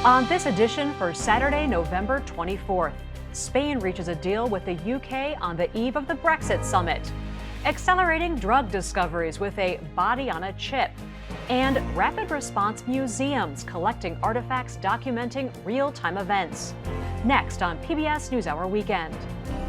On this edition for Saturday, November 24th, Spain reaches a deal with the UK on the eve of the Brexit Summit, accelerating drug discoveries with a body on a chip, and rapid response museums collecting artifacts documenting real-time events. Next on PBS NewsHour Weekend.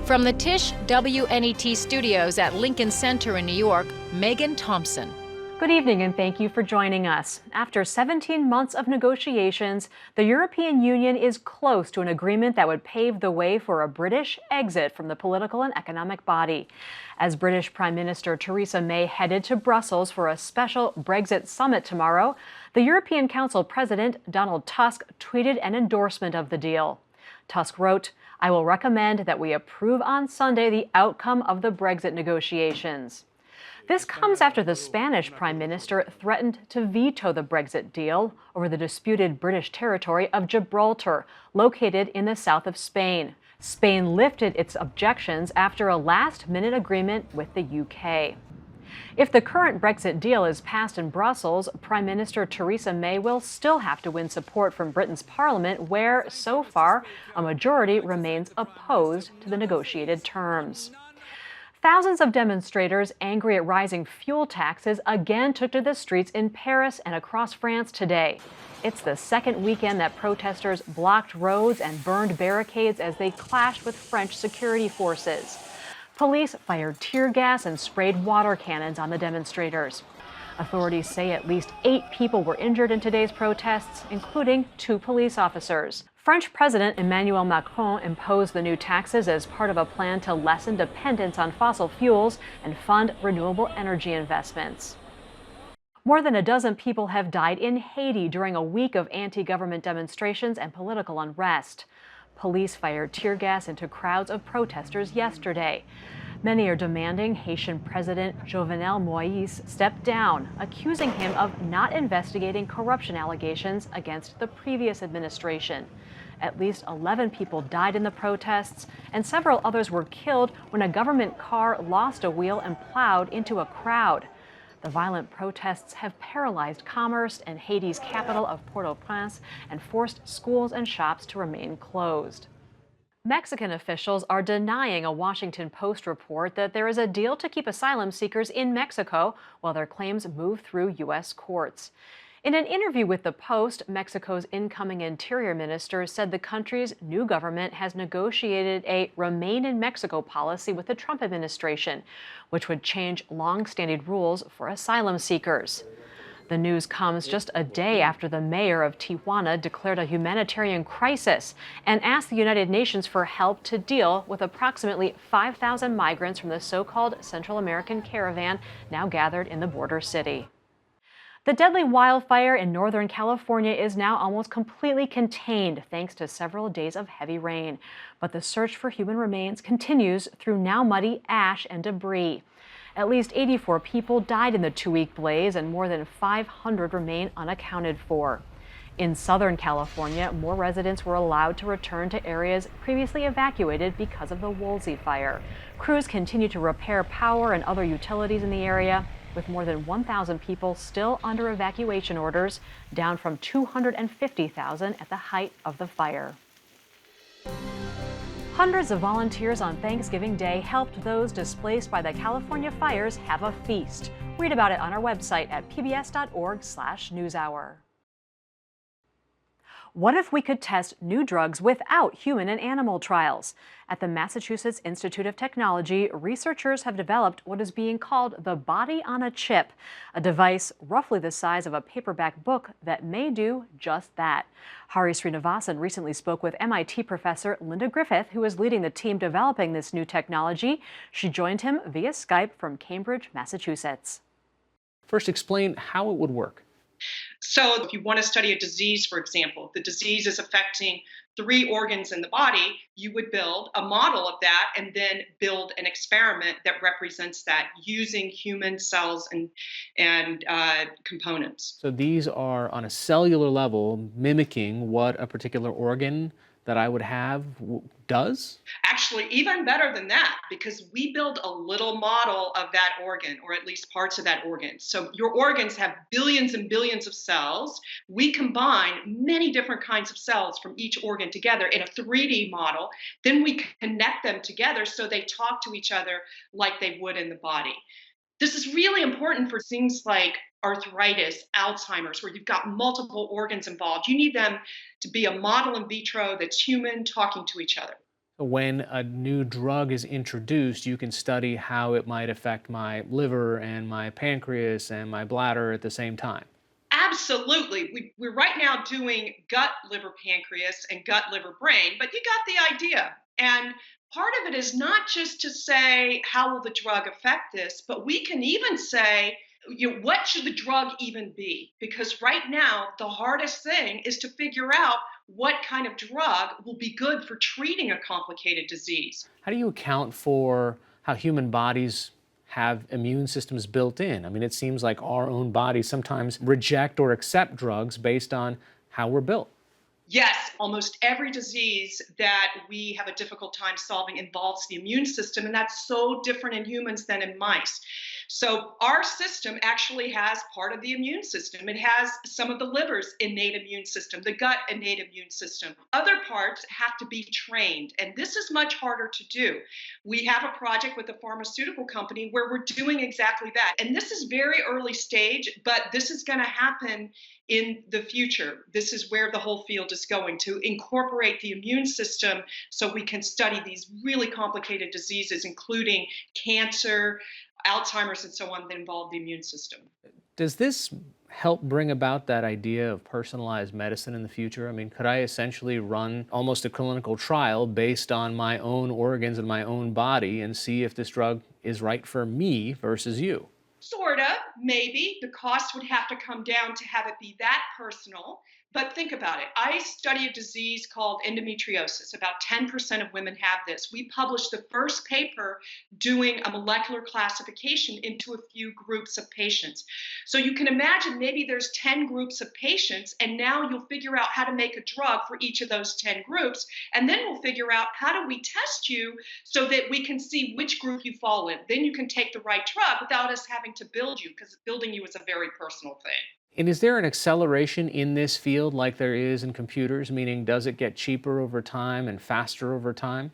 From the Tisch WNET studios at Lincoln Center in New York, Megan Thompson. Good evening and thank you for joining us. After 17 months of negotiations, the European Union is close to an agreement that would pave the way for a British exit from the political and economic body. As British Prime Minister Theresa May headed to Brussels for a special Brexit Summit tomorrow, the European Council President Donald Tusk tweeted an endorsement of the deal. Tusk wrote, "I will recommend that we approve on Sunday the outcome of the Brexit negotiations." This comes after the Spanish Prime Minister threatened to veto the Brexit deal over the disputed British territory of Gibraltar, located in the south of Spain. Spain lifted its objections after a last-minute agreement with the UK. If the current Brexit deal is passed in Brussels, Prime Minister Theresa May will still have to win support from Britain's Parliament, where, so far, a majority remains opposed to the negotiated terms. Thousands of demonstrators angry at rising fuel taxes again took to the streets in Paris and across France today. It's the second weekend that protesters blocked roads and burned barricades as they clashed with French security forces. Police fired tear gas and sprayed water cannons on the demonstrators. Authorities say at least 8 people were injured in today's protests, including 2 police officers. French President Emmanuel Macron imposed the new taxes as part of a plan to lessen dependence on fossil fuels and fund renewable energy investments. More than a dozen people have died in Haiti during a week of anti-government demonstrations and political unrest. Police fired tear gas into crowds of protesters yesterday. Many are demanding Haitian President Jovenel Moïse step down, accusing him of not investigating corruption allegations against the previous administration. At least 11 people died in the protests, and several others were killed when a government car lost a wheel and plowed into a crowd. The violent protests have paralyzed commerce in Haiti's capital of Port-au-Prince and forced schools and shops to remain closed. Mexican officials are denying a Washington Post report that there is a deal to keep asylum seekers in Mexico while their claims move through U.S. courts. In an interview with the Post, Mexico's incoming Interior Minister said the country's new government has negotiated a Remain in Mexico policy with the Trump administration, which would change long-standing rules for asylum seekers. The news comes just a day after the mayor of Tijuana declared a humanitarian crisis and asked the United Nations for help to deal with approximately 5,000 migrants from the so-called Central American caravan now gathered in the border city. The deadly wildfire in Northern California is now almost completely contained thanks to several days of heavy rain. But the search for human remains continues through now muddy ash and debris. At least 84 people died in the 2-week blaze and more than 500 remain unaccounted for. In Southern California, more residents were allowed to return to areas previously evacuated because of the Woolsey fire. Crews continue to repair power and other utilities in the area, with more than 1,000 people still under evacuation orders, down from 250,000 at the height of the fire. Hundreds of volunteers on Thanksgiving Day helped those displaced by the California fires have a feast. Read about it on our website at pbs.org/newshour. What if we could test new drugs without human and animal trials? At the Massachusetts Institute of Technology, researchers have developed what is being called the body on a chip, a device roughly the size of a paperback book that may do just that. Hari Srinivasan recently spoke with MIT professor Linda Griffith, who is leading the team developing this new technology. She joined him via Skype from Cambridge, Massachusetts. First, explain how it would work. So if you want to study a disease, for example, if the disease is affecting 3 organs in the body, you would build a model of that and then build an experiment that represents that using human cells and components. So these are on a cellular level mimicking what a particular organ that I would have does? Actually, even better than that, because we build a little model of that organ, or at least parts of that organ. So your organs have billions and billions of cells. We combine many different kinds of cells from each organ together in a 3D model. Then we connect them together so they talk to each other like they would in the body. This is really important for things like arthritis, Alzheimer's, where you've got multiple organs involved. You need them to be a model in vitro that's human talking to each other. When a new drug is introduced, you can study how it might affect my liver and my pancreas and my bladder at the same time. Absolutely. We're right now doing gut, liver, pancreas, and gut, liver, brain, but you got the idea. And part of it is not just to say, how will the drug affect this, but we can even say, what should the drug even be? Because right now, the hardest thing is to figure out what kind of drug will be good for treating a complicated disease. How do you account for how human bodies have immune systems built in? I mean, it seems like our own bodies sometimes reject or accept drugs based on how we're built. Yes, almost every disease that we have a difficult time solving involves the immune system, and that's so different in humans than in mice. So our system actually has part of the immune system. It has some of the liver's innate immune system, the gut innate immune system. Other parts have to be trained, and this is much harder to do. We have a project with a pharmaceutical company where we're doing exactly that. And this is very early stage, but this is going to happen in the future. This is where the whole field is going, to incorporate the immune system so we can study these really complicated diseases, including cancer, Alzheimer's, and so on, that involve the immune system. Does this help bring about that idea of personalized medicine in the future? I mean, could I essentially run almost a clinical trial based on my own organs and my own body and see if this drug is right for me versus you? Sorta, maybe. The cost would have to come down to have it be that personal. But think about it. I study a disease called endometriosis. About 10% of women have this. We published the first paper doing a molecular classification into a few groups of patients. So you can imagine maybe there's 10 groups of patients, and now you'll figure out how to make a drug for each of those 10 groups. And then we'll figure out how do we test you so that we can see which group you fall in. Then you can take the right drug without us having to build you, because building you is a very personal thing. And is there an acceleration in this field like there is in computers? Meaning, does it get cheaper over time and faster over time?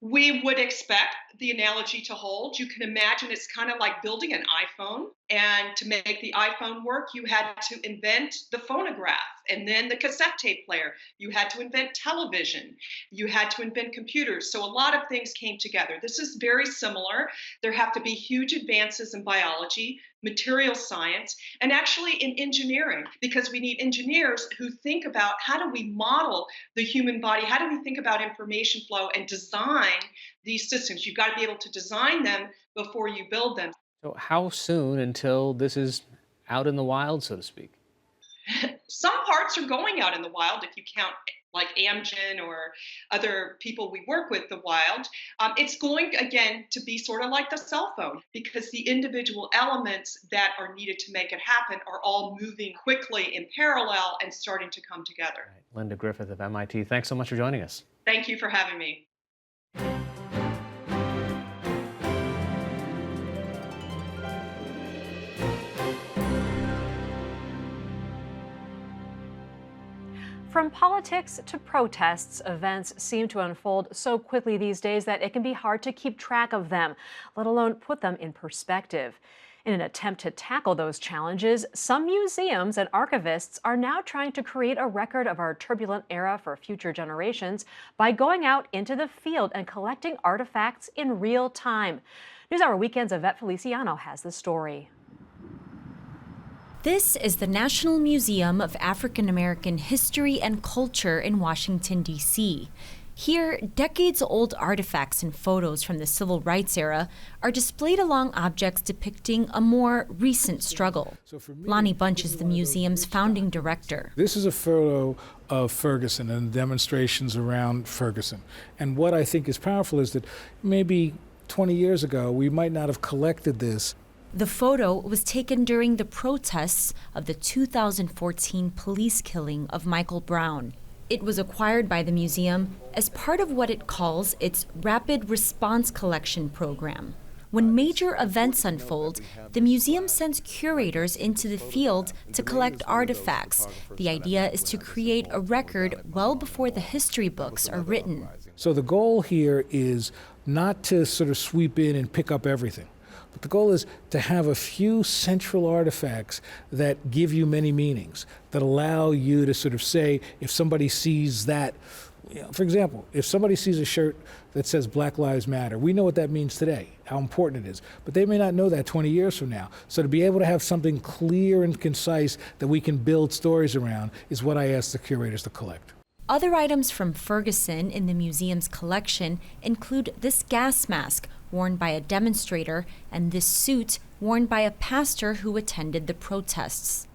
We would expect the analogy to hold. You can imagine it's kind of like building an iPhone. And to make the iPhone work, you had to invent the phonograph and then the cassette tape player. You had to invent television. You had to invent computers. So a lot of things came together. This is very similar. There have to be huge advances in biology, material science, and actually in engineering, because we need engineers who think about how do we model the human body? How do we think about information flow and design these systems? You've got to be able to design them before you build them. So how soon until this is out in the wild, so to speak? Some parts are going out in the wild, if you count like Amgen or other people we work with, the wild. It's going, again, to be sort of like the cell phone, because the individual elements that are needed to make it happen are all moving quickly in parallel and starting to come together. Right. Linda Griffith of MIT, thanks so much for joining us. Thank you for having me. From politics to protests, events seem to unfold so quickly these days that it can be hard to keep track of them, let alone put them in perspective. In an attempt to tackle those challenges, some museums and archivists are now trying to create a record of our turbulent era for future generations by going out into the field and collecting artifacts in real time. NewsHour Weekend's Yvette Feliciano has the story. This is the National Museum of African American History and Culture in Washington, D.C. Here, decades-old artifacts and photos from the Civil Rights era are displayed along objects depicting a more recent struggle. Lonnie Bunch is the museum's founding director. This is a photo of Ferguson and demonstrations around Ferguson. And what I think is powerful is that maybe 20 years ago, we might not have collected this. The photo was taken during the protests of the 2014 police killing of Michael Brown. It was acquired by the museum as part of what it calls its Rapid Response Collection program. When major events unfold, the museum sends curators into the field to collect artifacts. The idea is to create a record well before the history books are written. So the goal here is not to sort of sweep in and pick up everything. But the goal is to have a few central artifacts that give you many meanings, that allow you to sort of say, if somebody sees that, for example, if somebody sees a shirt that says Black Lives Matter, we know what that means today, how important it is. But they may not know that 20 years from now. So to be able to have something clear and concise that we can build stories around is what I ask the curators to collect. Other items from Ferguson in the museum's collection include this gas mask worn by a demonstrator and this suit worn by a pastor who attended the protests.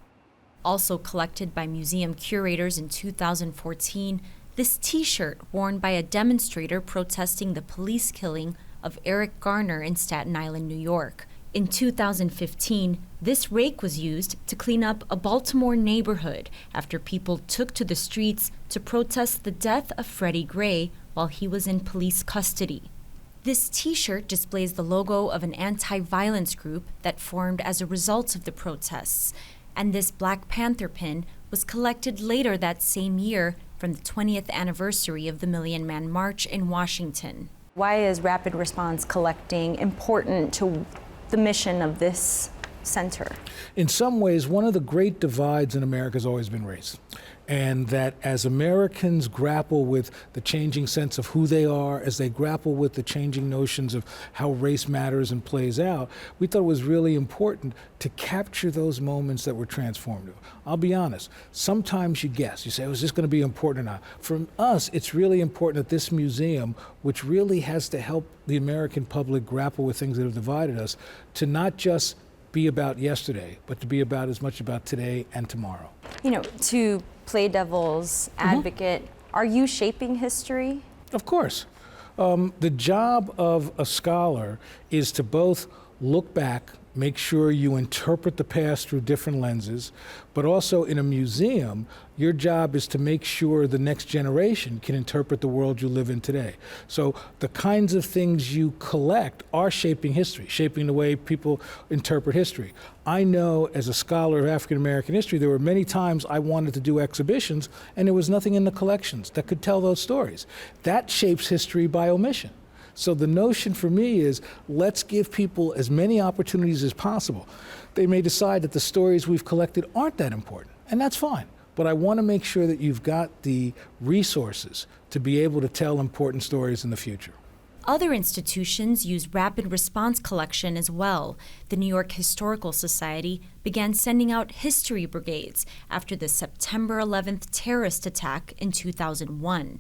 Also collected by museum curators in 2014, this T-shirt worn by a demonstrator protesting the police killing of Eric Garner in Staten Island, New York. In 2015, this rake was used to clean up a Baltimore neighborhood after people took to the streets to protest the death of Freddie Gray while he was in police custody. This T-shirt displays the logo of an anti-violence group that formed as a result of the protests, and this Black Panther pin was collected later that same year from the 20th anniversary of the Million Man March in Washington. Why is rapid response collecting important to the mission of this center? In some ways, one of the great divides in America has always been race. And that as Americans grapple with the changing sense of who they are, as they grapple with the changing notions of how race matters and plays out, we thought it was really important to capture those moments that were transformative. I'll be honest, sometimes you guess, you say, oh, is this going to be important or not? For us, it's really important that this museum, which really has to help the American public grapple with things that have divided us, to not just be about yesterday, but to be about as much about today and tomorrow. You know, to play devil's advocate, are you shaping history? Of course. The job of a scholar is to both look back, make sure you interpret the past through different lenses, but also in a museum, your job is to make sure the next generation can interpret the world you live in today. So the kinds of things you collect are shaping history, shaping the way people interpret history. I know as a scholar of African American history, there were many times I wanted to do exhibitions and there was nothing in the collections that could tell those stories. That shapes history by omission. So the notion for me is, let's give people as many opportunities as possible. They may decide that the stories we've collected aren't that important, and that's fine. But I want to make sure that you've got the resources to be able to tell important stories in the future. Other institutions use rapid response collection as well. The New York Historical Society began sending out history brigades after the September 11th terrorist attack in 2001.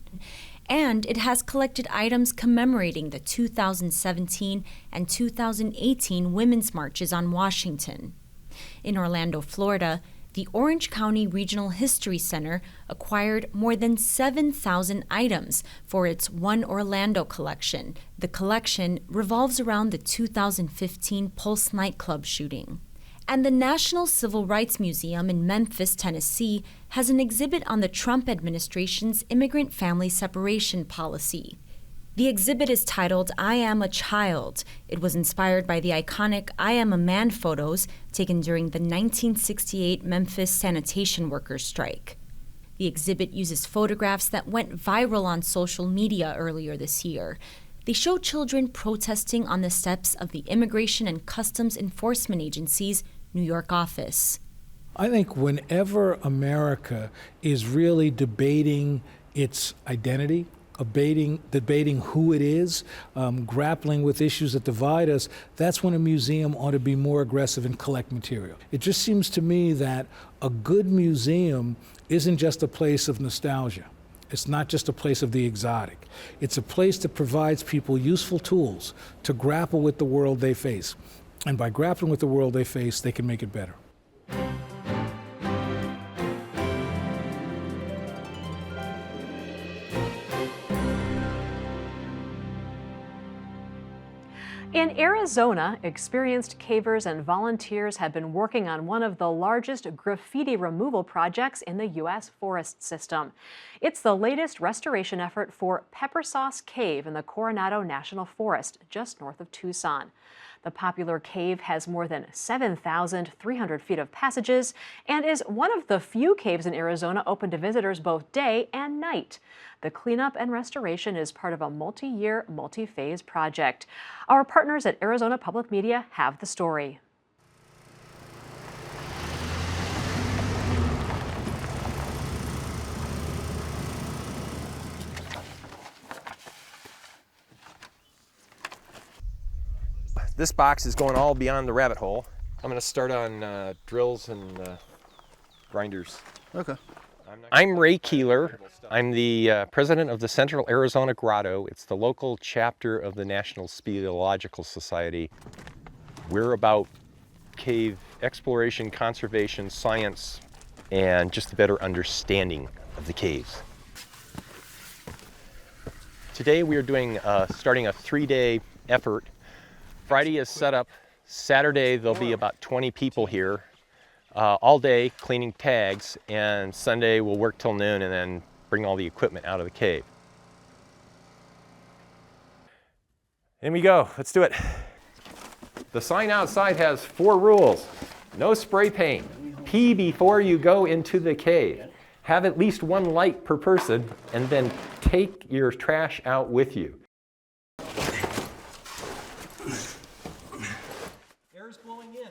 And it has collected items commemorating the 2017 and 2018 women's marches on Washington. In Orlando, Florida, the Orange County Regional History Center acquired more than 7,000 items for its One Orlando collection. The collection revolves around the 2015 Pulse nightclub shooting. And the National Civil Rights Museum in Memphis, Tennessee, has an exhibit on the Trump administration's immigrant family separation policy. The exhibit is titled I Am a Child. It was inspired by the iconic I Am a Man photos taken during the 1968 Memphis sanitation workers' strike. The exhibit uses photographs that went viral on social media earlier this year. They show children protesting on the steps of the Immigration and Customs Enforcement Agency's New York office. I think whenever America is really debating its identity, debating who it is, grappling with issues that divide us, that's when a museum ought to be more aggressive and collect material. It just seems to me that a good museum isn't just a place of nostalgia. It's not just a place of the exotic. It's a place that provides people useful tools to grapple with the world they face. And by grappling with the world they face, they can make it better. In Arizona, experienced cavers and volunteers have been working on one of the largest graffiti removal projects in the U.S. forest system. It's the latest restoration effort for Pepper Sauce Cave in the Coronado National Forest, just north of Tucson. The popular cave has more than 7,300 feet of passages and is one of the few caves in Arizona open to visitors both day and night. The cleanup and restoration is part of a multi-year, multi-phase project. Our partners at Arizona Public Media have the story. This box is going all beyond the rabbit hole. I'm going to start on drills and grinders. Okay. I'm Ray Keeler. I'm the president of the Central Arizona Grotto. It's the local chapter of the National Speleological Society. We're about cave exploration, conservation, science, and just a better understanding of the caves. Today we are starting a 3-day effort. Friday is set up. Saturday there'll be about 20 people here all day cleaning tags, and Sunday we'll work till noon and then bring all the equipment out of the cave. In we go, let's do it. The sign outside has 4 rules. No spray paint. Pee before you go into the cave. Have at least 1 light per person, and then take your trash out with you. Air's blowing in.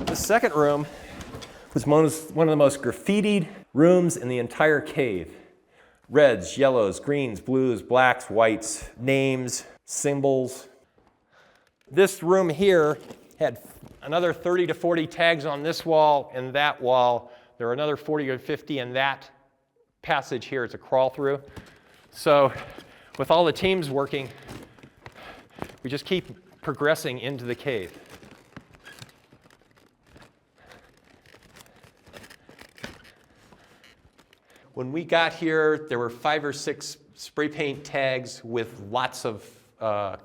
The second room was one of the most graffitied rooms in the entire cave. Reds, yellows, greens, blues, blacks, whites, names, symbols. This room here had another 30 to 40 tags on this wall and that wall. There are another 40 or 50 in that passage here. It's a crawl through. So with all the teams working, we just keep progressing into the cave. When we got here, there were 5 or 6 spray paint tags with lots of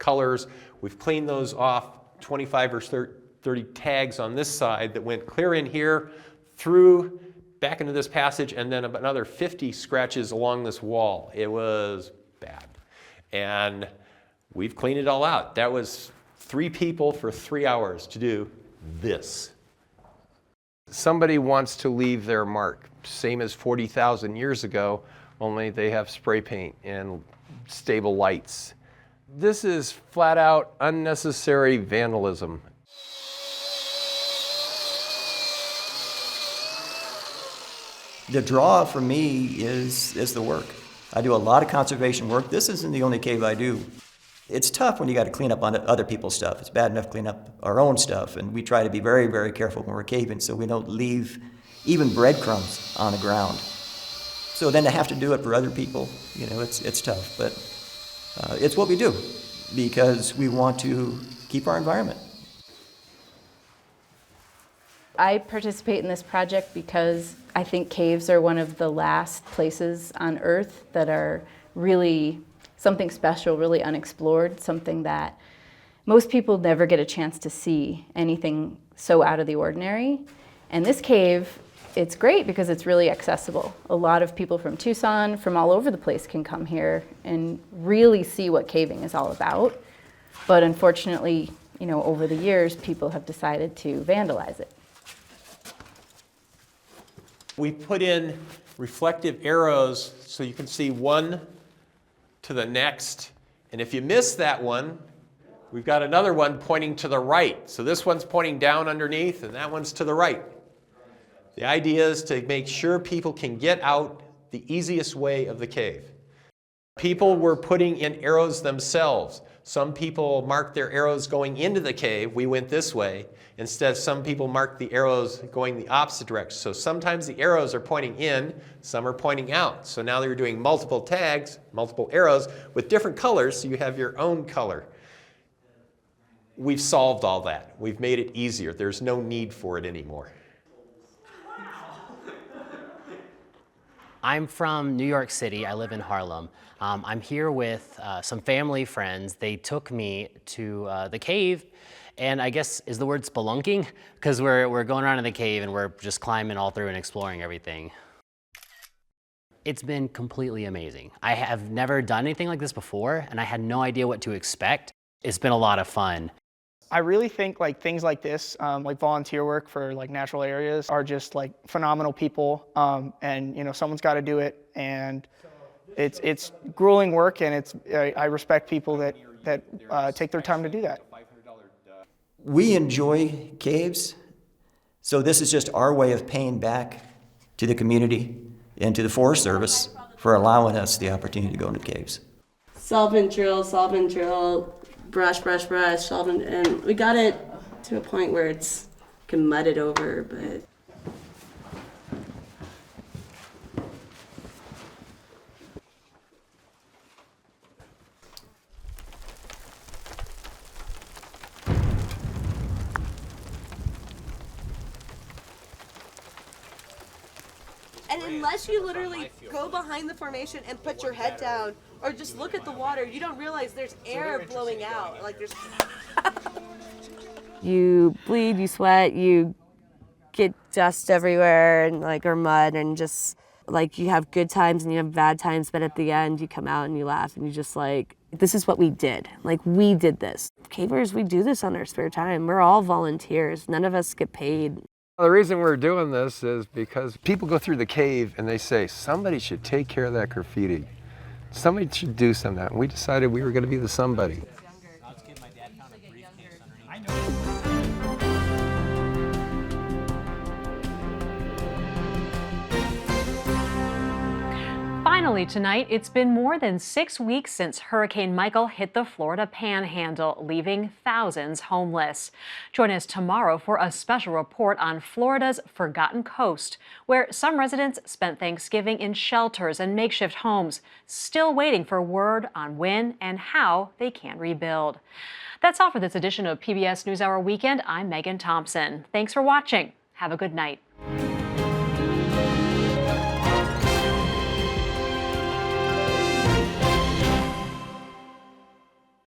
colors. We've cleaned those off, 25 or 30 tags on this side that went clear in here, through, back into this passage, and then another 50 scratches along this wall. It was bad. And we've cleaned it all out. That was 3 people for 3 hours to do this. Somebody wants to leave their mark, same as 40,000 years ago, only they have spray paint and stable lights. This is flat out unnecessary vandalism. The draw for me is the work. I do a lot of conservation work. This isn't the only cave I do. It's tough when you got to clean up on other people's stuff. It's bad enough to clean up our own stuff, and we try to be very, very careful when we're caving so we don't leave even breadcrumbs on the ground. So then to have to do it for other people, you know, it's tough, but it's what we do because we want to keep our environment. I participate in this project because I think caves are one of the last places on Earth that are really something special, really unexplored, something that most people never get a chance to see, anything so out of the ordinary. And this cave, it's great because it's really accessible. A lot of people from Tucson, from all over the place can come here and really see what caving is all about. But unfortunately, you know, over the years, people have decided to vandalize it. We put in reflective arrows so you can see one to the next. And if you miss that one, we've got another one pointing to the right. So this one's pointing down underneath and that one's to the right. The idea is to make sure people can get out the easiest way of the cave. People were putting in arrows themselves. Some people marked their arrows going into the cave. We went this way. Instead, some people marked the arrows going the opposite direction. So sometimes the arrows are pointing in, some are pointing out. So now they're doing multiple tags, multiple arrows with different colors, so you have your own color. we've solved all that. We've made it easier. There's no need for it anymore. I'm from New York City. I live in Harlem. I'm here with some family friends. They took me to the cave, and I guess is the word spelunking? Because we're going around in the cave and we're just climbing all through and exploring everything. It's been completely amazing. I have never done anything like this before, and I had no idea what to expect. It's been a lot of fun. I really think like things like this, like volunteer work for like natural areas, are just like phenomenal people, and you know someone's got to do it, and it's grueling work, and I respect people that take their time to do that. We enjoy caves, so this is just our way of paying back to the community and to the Forest Service for allowing us the opportunity to go into caves. Solve and drill, brush, solve and we got it to a point where it's can mud it over, but and unless you literally go behind the formation and put your head down or just look at the water, you don't realize there's air blowing out. Like there's you bleed, you sweat, you get dust everywhere and like or mud, and just like you have good times and you have bad times, but at the end you come out and you laugh and you just like, this is what we did. Like we did this. Cavers, we do this on our spare time. We're all volunteers. None of us get paid. The reason we're doing this is because people go through the cave and they say, somebody should take care of that graffiti. Somebody should do some of that. And we decided we were going to be the somebody. Finally tonight, it's been more than 6 weeks since Hurricane Michael hit the Florida Panhandle, leaving thousands homeless. Join us tomorrow for a special report on Florida's Forgotten Coast, where some residents spent Thanksgiving in shelters and makeshift homes, still waiting for word on when and how they can rebuild. That's all for this edition of PBS NewsHour Weekend. I'm Megan Thompson. Thanks for watching. Have a good night.